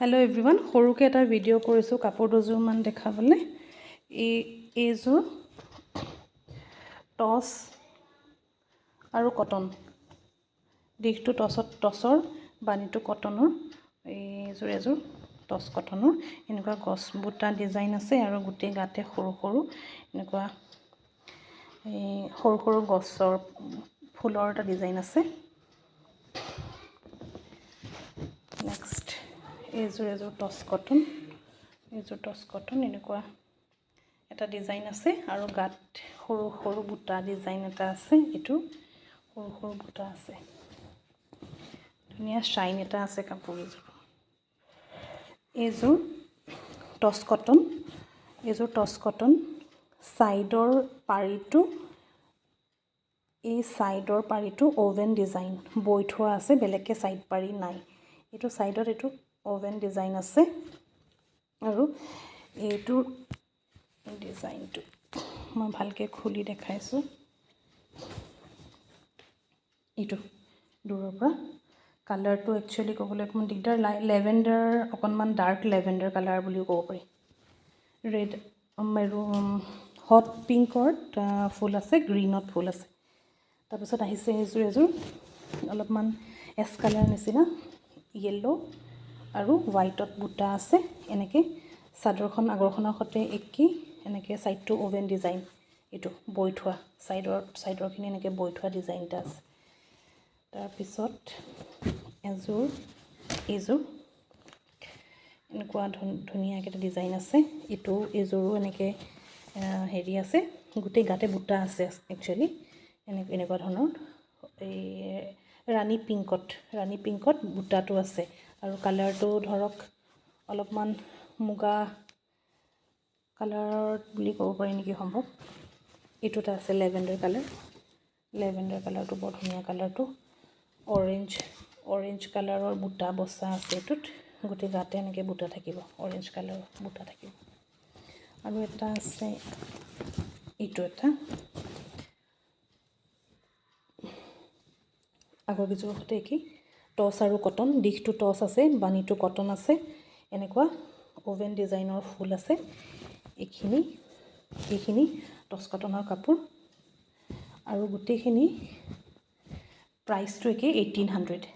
Hello everyone सरुके एटा video करिसु कापोर दुजुर मान देखाबले एजोर टस आरो कटन दिखटु टसर बानिटु कटनर एजोर टस कटनर एनेकुवा गस बुटा डिजाइन आछे आरो गुटे गाते सरु सरु एनेकुवा सरु सरु गसर फुलर एटा डिजाइन आछे। नेक्स्ट एजोर टस कटन एनेकुवा एटा डिजाइन आछे आरो गात सरु सरु बुटा डिजाइन एटा आछे एटु सरु सरु बुटा आछे धुनिया शाइन एटा आछे कापोर एजोर टस कटन साइडर पारिटु ओवेन डिजाइन बय थोआ आछे बेलेगके साइड पारि नाइ एटु साइडर एटु ओवेन डिजाइन आछे आरो एटु डिजाइन टु मैं भालके खुली देखाइसु एटु दूरर পৰা कलर तो एक्चुअली कबले अकमान दिगदार लेवेंडर अकनमान डार्क लेवेंडर कलर बुलिও कब पारि रेड मेरून हट पिंकत फुल आछे ग्रीनत फुल आछे तार पिছত आहिसे एजोर अलपमान एस कलर निसिना येलो आरो व्हाइटत बुटा आछे एनेके सादरखन आगरखনৰ खते एकी एनेके साइड टू ओवेन डिजाइन एटु बय थोआ साइडर खिनि एनेके बय थोआ डिजाइन ता आछे तार पिছত एजोर एनेकुवा धुनिया केटा डिजाइन आछे एटु एजोरो एनेके हेरि आछे गुटे गाते बुटा आछे एक्चुअली एनेकुवा धৰণৰ रानी पिंकत बुटाটো আছে আৰু কালাৰটো ধৰক অলপমান মুগা কালাৰ বুলি ক'ব পাৰি নেকি সম্ভৱ এটুটা আছে লেভেন্ডাৰ কালাৰটো বৰ ধুনীয়া কালাৰটো অৰেঞ্জ কালাৰৰ বুটা বসা আছে এটুত গোটে গাতে এনেকে বুটা থাকিব অৰেঞ্জ কালাৰৰ বুটা থাকিব আৰু এটা আছে এটু এটা আগৰ কিছু হতে কি टस और कटन दिखटु टस आछे बानिटु कटन आछे एनेकुवा ओवेन डिजाइनर फुल आछे एखिनि टस कटनर कापोर और गुटेखिनि प्राइस तो एके 1800